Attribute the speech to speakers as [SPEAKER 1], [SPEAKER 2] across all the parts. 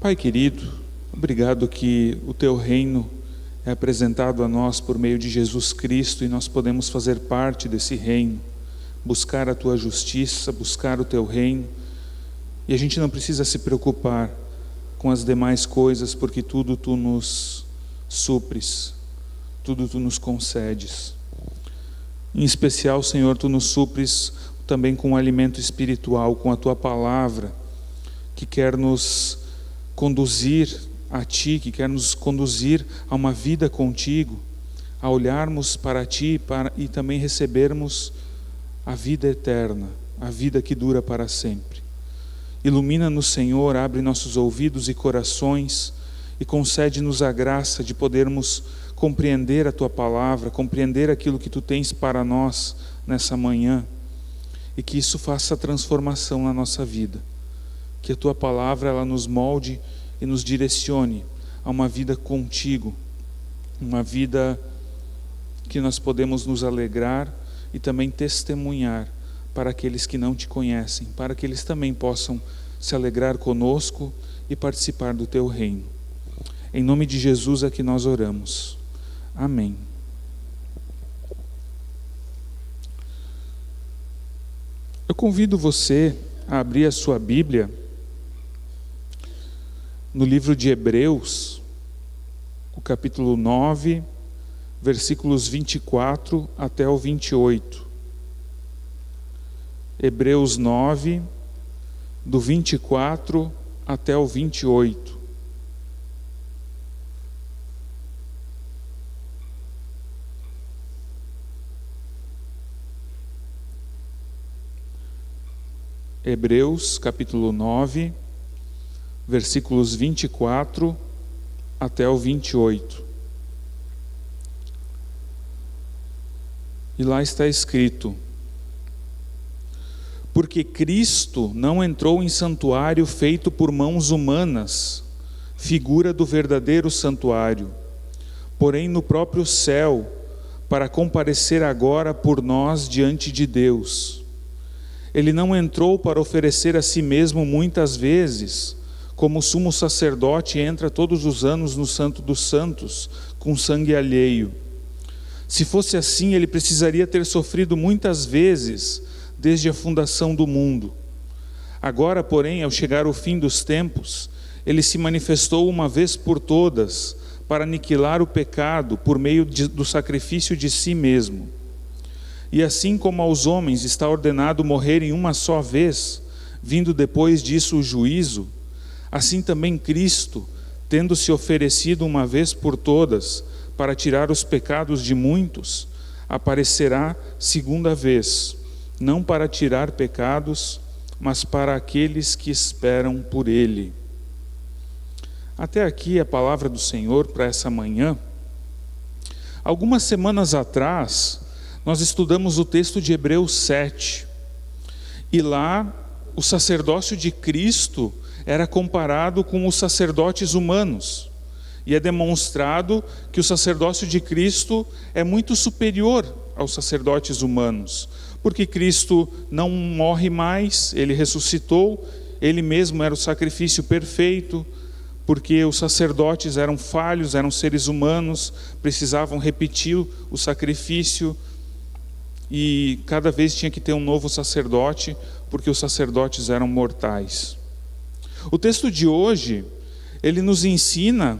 [SPEAKER 1] Pai querido, obrigado que o Teu reino é apresentado a nós por meio de Jesus Cristo e nós podemos fazer parte desse reino, buscar a Tua justiça, buscar o Teu reino, e a gente não precisa se preocupar com as demais coisas, porque tudo Tu nos supres, tudo Tu nos concedes. Em especial, Senhor, Tu nos supres também com o alimento espiritual, com a Tua palavra, que quer nos conduzir a Ti, que quer nos conduzir a uma vida contigo, a olharmos para Ti e também recebermos a vida eterna, a vida que dura para sempre. Ilumina-nos, Senhor, abre nossos ouvidos e corações e concede-nos a graça de podermos compreender a Tua palavra, compreender aquilo que Tu tens para nós nessa manhã, e que isso faça transformação na nossa vida. Que a Tua palavra ela nos molde e nos direcione a uma vida contigo, uma vida que nós podemos nos alegrar e também testemunhar para aqueles que não Te conhecem, para que eles também possam se alegrar conosco e participar do Teu reino. Em nome de Jesus é que nós oramos. Amém. Eu convido você a abrir a sua Bíblia no livro de Hebreus, o capítulo 9, versículos 24 até o 28. Hebreus 9, do 24 até o 28. Hebreus, capítulo 9, versículos 24 até o 28. E lá está escrito: porque Cristo não entrou em santuário feito por mãos humanas, figura do verdadeiro santuário, porém no próprio céu, para comparecer agora por nós diante de Deus. Ele não entrou para oferecer a si mesmo muitas vezes, como o sumo sacerdote entra todos os anos no Santo dos Santos, com sangue alheio. Se fosse assim, ele precisaria ter sofrido muitas vezes, desde a fundação do mundo. Agora, porém, ao chegar o fim dos tempos, ele se manifestou uma vez por todas, para aniquilar o pecado por meio do sacrifício de si mesmo. E assim como aos homens está ordenado morrerem uma só vez, vindo depois disso o juízo, assim também Cristo, tendo se oferecido uma vez por todas, para tirar os pecados de muitos, aparecerá segunda vez, não para tirar pecados, mas para aqueles que esperam por Ele. Até aqui a palavra do Senhor para essa manhã. Algumas semanas atrás, nós estudamos o texto de Hebreus 7, e lá o sacerdócio de Cristo era comparado com os sacerdotes humanos, e é demonstrado que o sacerdócio de Cristo é muito superior aos sacerdotes humanos, porque Cristo não morre mais, Ele ressuscitou, Ele mesmo era o sacrifício perfeito, porque os sacerdotes eram falhos, eram seres humanos, precisavam repetir o sacrifício, e cada vez tinha que ter um novo sacerdote, porque os sacerdotes eram mortais. O texto de hoje, ele nos ensina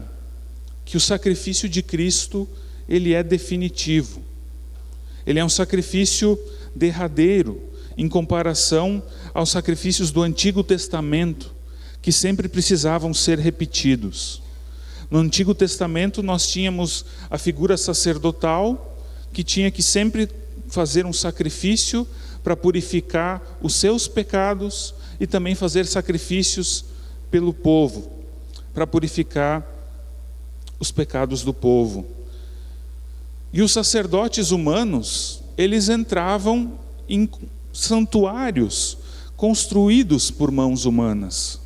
[SPEAKER 1] que o sacrifício de Cristo, ele é definitivo. Ele é um sacrifício derradeiro, em comparação aos sacrifícios do Antigo Testamento, que sempre precisavam ser repetidos. No Antigo Testamento nós tínhamos a figura sacerdotal, que tinha que sempre fazer um sacrifício para purificar os seus pecados e também fazer sacrifícios pelo povo, para purificar os pecados do povo. E os sacerdotes humanos, eles entravam em santuários construídos por mãos humanas.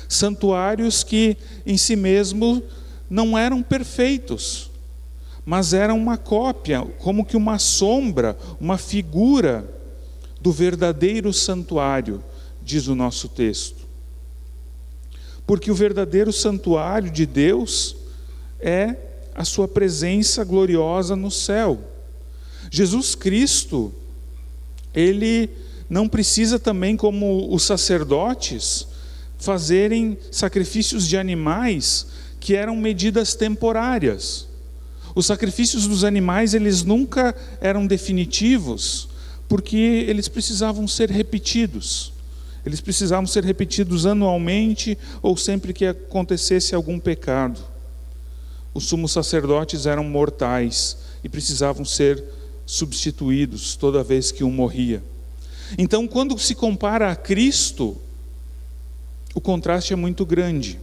[SPEAKER 1] Santuários que em si mesmo não eram perfeitos, mas eram uma cópia, como que uma sombra, uma figura do verdadeiro santuário, diz o nosso texto. porque o verdadeiro santuário de Deus é a sua presença gloriosa no céu. Jesus Cristo, ele não precisa também, como os sacerdotes, fazerem sacrifícios de animais que eram medidas temporárias. Os sacrifícios dos animais, eles nunca eram definitivos, porque eles precisavam ser repetidos. Eles precisavam ser repetidos anualmente ou sempre que acontecesse algum pecado. Os sumos sacerdotes eram mortais e precisavam ser substituídos toda vez que um morria. Então, quando se compara a Cristo, o contraste é muito grande.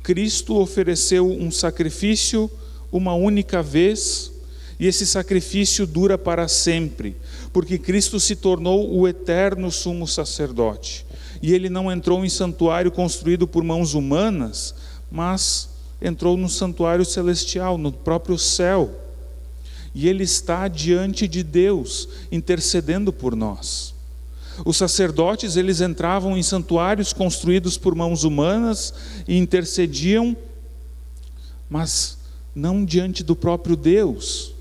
[SPEAKER 1] Cristo ofereceu um sacrifício uma única vez, e esse sacrifício dura para sempre, porque Cristo se tornou o eterno sumo sacerdote. E ele não entrou em santuário construído por mãos humanas, mas entrou no santuário celestial, no próprio céu. E ele está diante de Deus, intercedendo por nós. Os sacerdotes, eles entravam em santuários construídos por mãos humanas e intercediam, mas não diante do próprio Deus.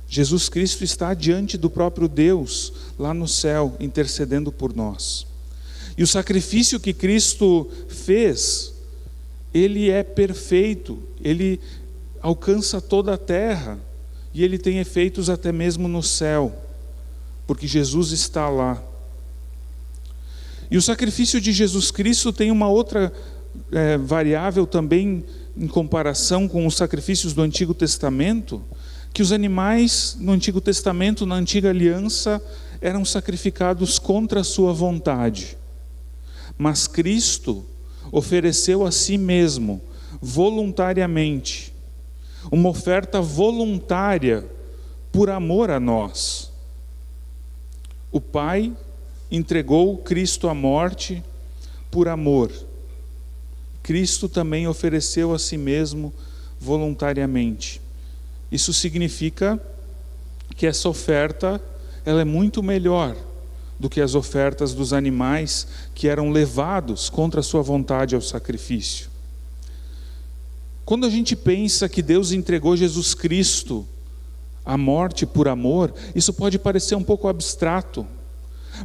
[SPEAKER 1] Jesus Cristo está diante do próprio Deus, lá no céu, intercedendo por nós. E o sacrifício que Cristo fez, ele é perfeito, ele alcança toda a terra, e ele tem efeitos até mesmo no céu, porque Jesus está lá. E o sacrifício de Jesus Cristo tem uma outra variável também, em comparação com os sacrifícios do Antigo Testamento, que os animais no Antigo Testamento, na Antiga Aliança, eram sacrificados contra a sua vontade. Mas Cristo ofereceu a si mesmo, voluntariamente, uma oferta voluntária por amor a nós. O Pai entregou Cristo à morte por amor. Cristo também ofereceu a si mesmo voluntariamente. Isso significa que essa oferta, ela é muito melhor do que as ofertas dos animais que eram levados contra a sua vontade ao sacrifício. Quando a gente pensa que Deus entregou Jesus Cristo à morte por amor, isso pode parecer um pouco abstrato,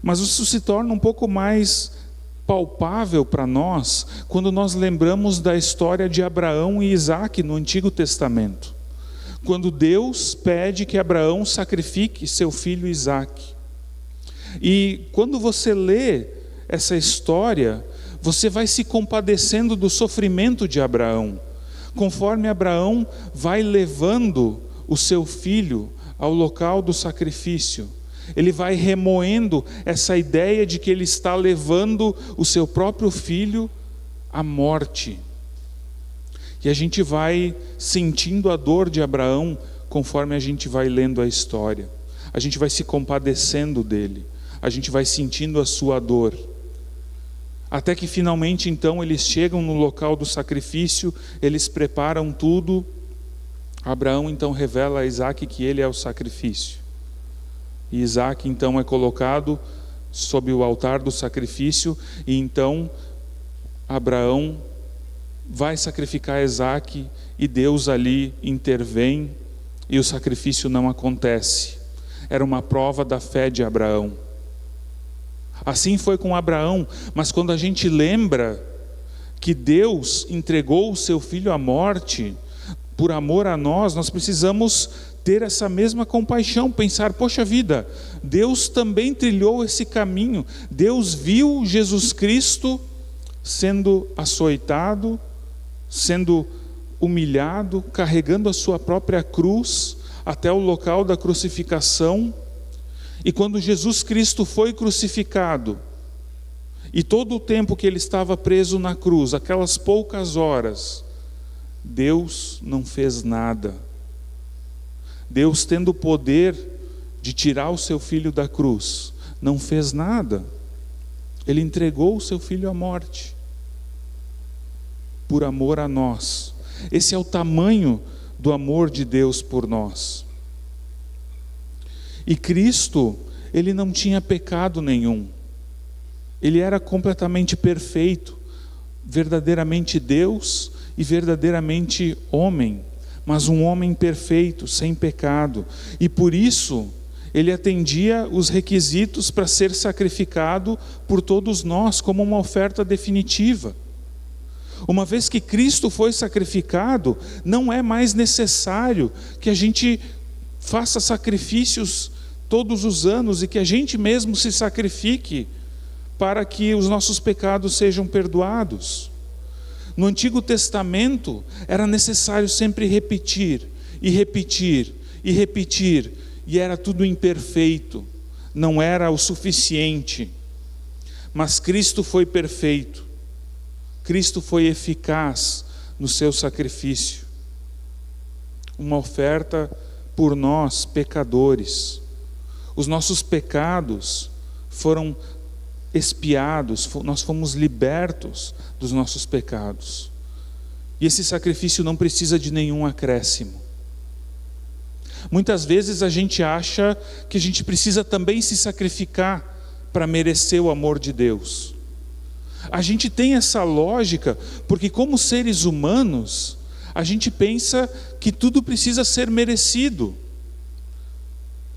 [SPEAKER 1] mas isso se torna um pouco mais palpável para nós quando nós lembramos da história de Abraão e Isaque no Antigo Testamento. Quando Deus pede que Abraão sacrifique seu filho Isaque. E quando você lê essa história, você vai se compadecendo do sofrimento de Abraão, conforme Abraão vai levando o seu filho ao local do sacrifício. Ele vai remoendo essa ideia de que ele está levando o seu próprio filho à morte. E a gente vai sentindo a dor de Abraão conforme a gente vai lendo a história. A gente vai se compadecendo dele. A gente vai sentindo a sua dor. Até que finalmente então eles chegam no local do sacrifício, eles preparam tudo. Abraão então revela a Isaque que ele é o sacrifício. E Isaque então é colocado sob o altar do sacrifício, e então Abraão vai sacrificar Isaque, e Deus ali intervém, e o sacrifício não acontece. Era uma prova da fé de Abraão. Assim foi com Abraão, mas quando a gente lembra que Deus entregou o seu filho à morte, por amor a nós, nós precisamos ter essa mesma compaixão, pensar, poxa vida, Deus também trilhou esse caminho. Deus viu Jesus Cristo sendo açoitado, sendo humilhado, carregando a sua própria cruz até o local da crucificação. E quando Jesus Cristo foi crucificado, e todo o tempo que ele estava preso na cruz, aquelas poucas horas, Deus não fez nada. Deus, tendo o poder de tirar o seu filho da cruz, não fez nada. Ele entregou o seu filho à morte, por amor a nós. Esse é o tamanho do amor de Deus por nós. E Cristo, ele não tinha pecado nenhum. Ele era completamente perfeito. verdadeiramente Deus e verdadeiramente homem, mas um homem perfeito, sem pecado. E por isso, ele atendia os requisitos para ser sacrificado por todos nós, como uma oferta definitiva. Uma vez que Cristo foi sacrificado, não é mais necessário que a gente faça sacrifícios todos os anos e que a gente mesmo se sacrifique para que os nossos pecados sejam perdoados. No Antigo Testamento era necessário sempre repetir, e repetir, e repetir, e era tudo imperfeito, não era o suficiente. Mas Cristo foi perfeito, Cristo foi eficaz no seu sacrifício. Uma oferta por nós, pecadores. Os nossos pecados foram expiados, nós fomos libertos dos nossos pecados. E esse sacrifício não precisa de nenhum acréscimo. Muitas vezes a gente acha que a gente precisa também se sacrificar para merecer o amor de Deus. A gente tem essa lógica porque, como seres humanos, a gente pensa que tudo precisa ser merecido.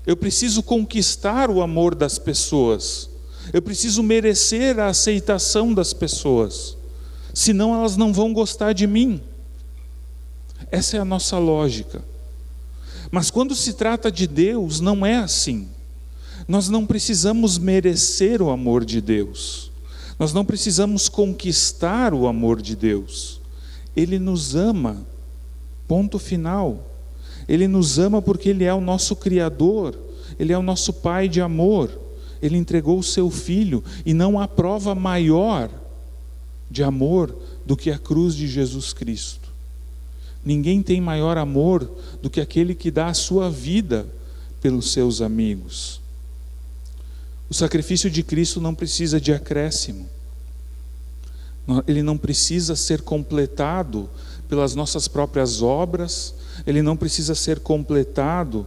[SPEAKER 1] Eu preciso conquistar o amor das pessoas. Eu preciso merecer a aceitação das pessoas. Senão elas não vão gostar de mim. Essa é a nossa lógica. Mas quando se trata de Deus, não é assim. Nós não precisamos merecer o amor de Deus. Nós não precisamos conquistar o amor de Deus. Ele nos ama. Ponto final. Ele nos ama porque Ele é o nosso Criador. Ele é o nosso Pai de amor. Ele entregou o seu Filho. E não há prova maior de amor do que a cruz de Jesus Cristo. Ninguém tem maior amor do que aquele que dá a sua vida pelos seus amigos. O sacrifício de Cristo não precisa de acréscimo. Ele não precisa ser completado pelas nossas próprias obras. Ele não precisa ser completado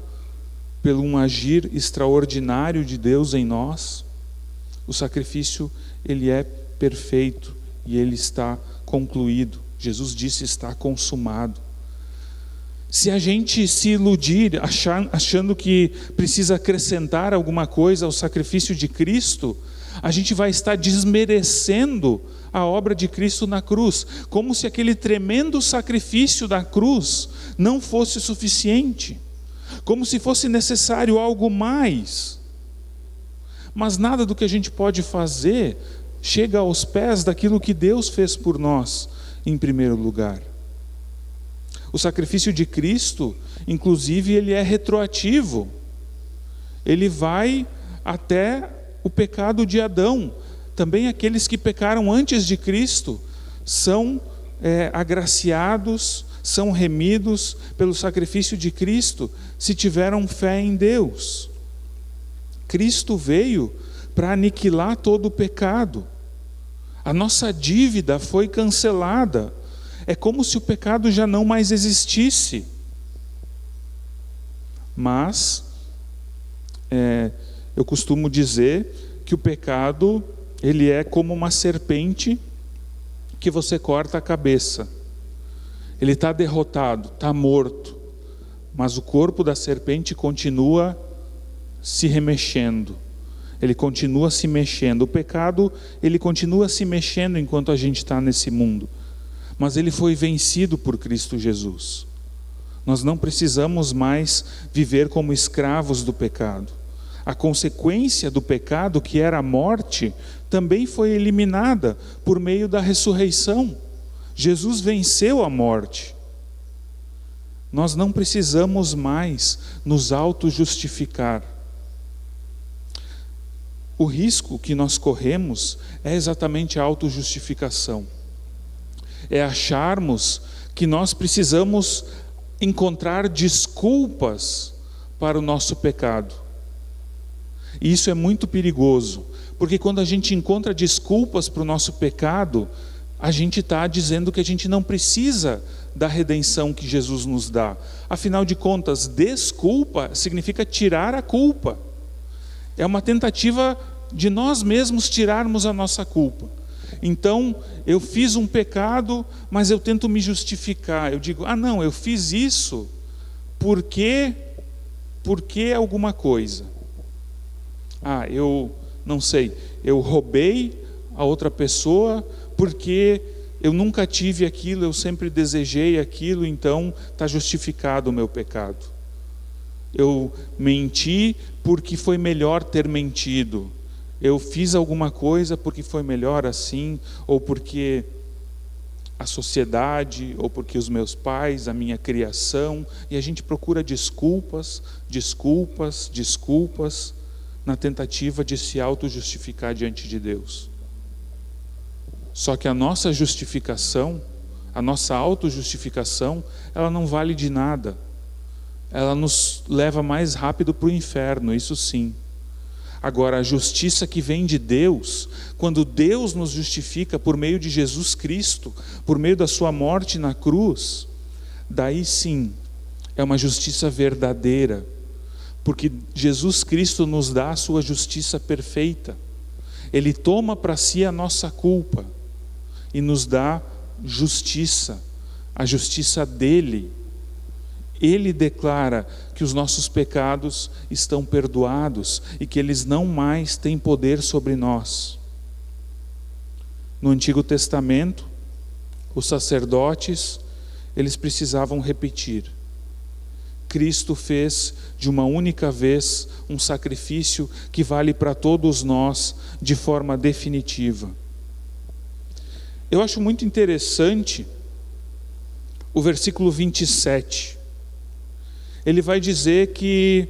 [SPEAKER 1] pelo um agir extraordinário de Deus em nós. O sacrifício, ele é perfeito e ele está concluído. Jesus disse: está consumado. Se a gente se iludir achando que precisa acrescentar alguma coisa ao sacrifício de Cristo, a gente vai estar desmerecendo a obra de Cristo na cruz, como se aquele tremendo sacrifício da cruz não fosse suficiente, como se fosse necessário algo mais. Mas nada do que a gente pode fazer chega aos pés daquilo que Deus fez por nós em primeiro lugar. O sacrifício de Cristo, inclusive, ele é retroativo. Ele vai até o pecado de Adão. Também aqueles que pecaram antes de Cristo são agraciados, são remidos pelo sacrifício de Cristo, se tiveram fé em Deus. Cristo veio para aniquilar todo o pecado. A nossa dívida foi cancelada. É como se o pecado já não mais existisse. Mas, eu costumo dizer que o pecado, ele é como uma serpente que você corta a cabeça. Ele está derrotado, está morto, mas o corpo da serpente continua se remexendo. Ele continua se mexendo. O pecado, ele continua se mexendo enquanto a gente está nesse mundo. Mas ele foi vencido por Cristo Jesus. Nós não precisamos mais viver como escravos do pecado. A consequência do pecado, que era a morte, também foi eliminada por meio da ressurreição. Jesus venceu a morte. Nós não precisamos mais nos auto-justificar. O risco que nós corremos é exatamente a auto-justificação. É acharmos que nós precisamos encontrar desculpas para o nosso pecado. E isso é muito perigoso, porque quando a gente encontra desculpas para o nosso pecado, a gente está dizendo que a gente não precisa da redenção que Jesus nos dá. Afinal de contas, desculpa significa tirar a culpa. É uma tentativa de nós mesmos tirarmos a nossa culpa. Então, eu fiz um pecado, mas eu tento me justificar. Eu digo, não, eu fiz isso porque alguma coisa. Eu não sei, eu roubei a outra pessoa porque eu nunca tive aquilo, eu sempre desejei aquilo, então está justificado o meu pecado. Eu menti porque foi melhor ter mentido. Eu fiz alguma coisa porque foi melhor assim, ou porque a sociedade, ou porque os meus pais, a minha criação, e a gente procura desculpas, na tentativa de se auto-justificar diante de Deus. Só que a nossa justificação, a nossa auto-justificação, ela não vale de nada. Ela nos leva mais rápido para o inferno, isso sim. Agora, a justiça que vem de Deus, quando Deus nos justifica por meio de Jesus Cristo, por meio da sua morte na cruz, daí sim, é uma justiça verdadeira, porque Jesus Cristo nos dá a sua justiça perfeita. Ele toma para si a nossa culpa e nos dá justiça, a justiça dele. Ele declara que os nossos pecados estão perdoados e que eles não mais têm poder sobre nós. No Antigo Testamento, os sacerdotes, eles precisavam repetir: Cristo fez de uma única vez um sacrifício que vale para todos nós de forma definitiva. Eu acho muito interessante o versículo 27. Ele vai dizer que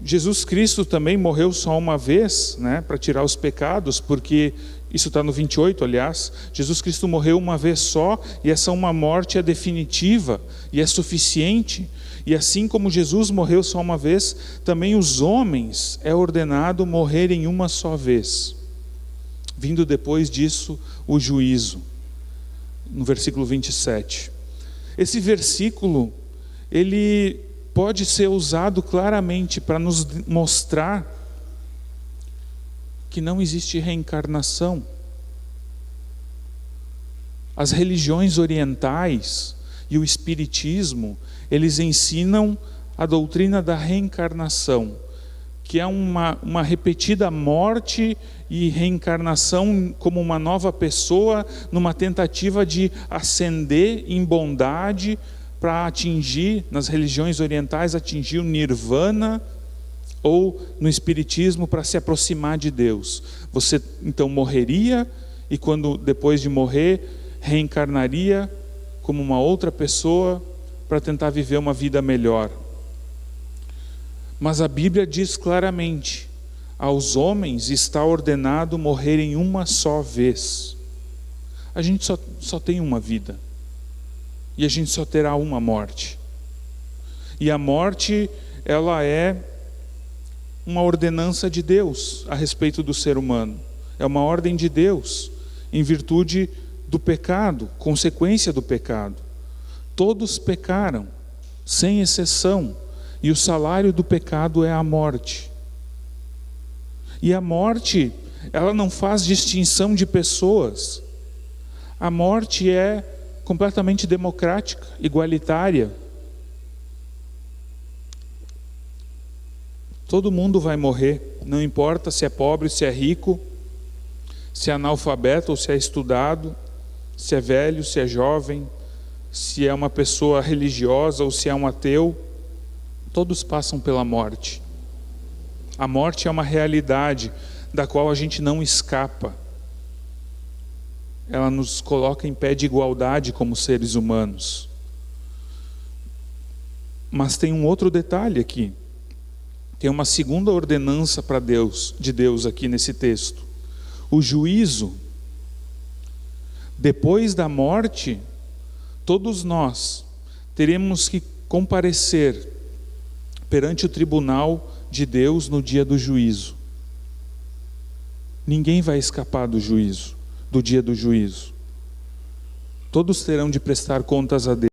[SPEAKER 1] Jesus Cristo também morreu só uma vez, para tirar os pecados, porque isso está no 28, aliás. Jesus Cristo morreu uma vez só, e essa uma morte é definitiva e é suficiente. E assim como Jesus morreu só uma vez, também os homens é ordenado morrerem uma só vez. Vindo depois disso o juízo, no versículo 27. Esse versículo, ele pode ser usado claramente para nos mostrar que não existe reencarnação. As religiões orientais e o espiritismo, eles ensinam a doutrina da reencarnação, que é uma repetida morte e reencarnação como uma nova pessoa, numa tentativa de ascender em bondade para atingir, nas religiões orientais, atingir o nirvana, ou no espiritismo, para se aproximar de Deus. Você então morreria e depois de morrer, reencarnaria como uma outra pessoa para tentar viver uma vida melhor. Mas a Bíblia diz claramente: aos homens está ordenado morrerem uma só vez. A gente só tem uma vida, e a gente só terá uma morte. E a morte, ela é uma ordenança de Deus a respeito do ser humano. É uma ordem de Deus, em virtude do pecado, consequência do pecado. Todos pecaram, sem exceção, e o salário do pecado é a morte. E a morte, ela não faz distinção de pessoas. A morte é completamente democrática, igualitária. Todo mundo vai morrer, não importa se é pobre, se é rico, se é analfabeto ou se é estudado, se é velho, se é jovem, se é uma pessoa religiosa ou se é um ateu. Todos passam pela morte. A morte é uma realidade da qual a gente não escapa. Ela nos coloca em pé de igualdade como seres humanos. Mas tem um outro detalhe aqui. Tem uma segunda ordenança de Deus aqui nesse texto. O juízo. Depois da morte, todos nós teremos que comparecer perante o tribunal de Deus no dia do juízo. Ninguém vai escapar do juízo, do dia do juízo. Todos terão de prestar contas a Deus.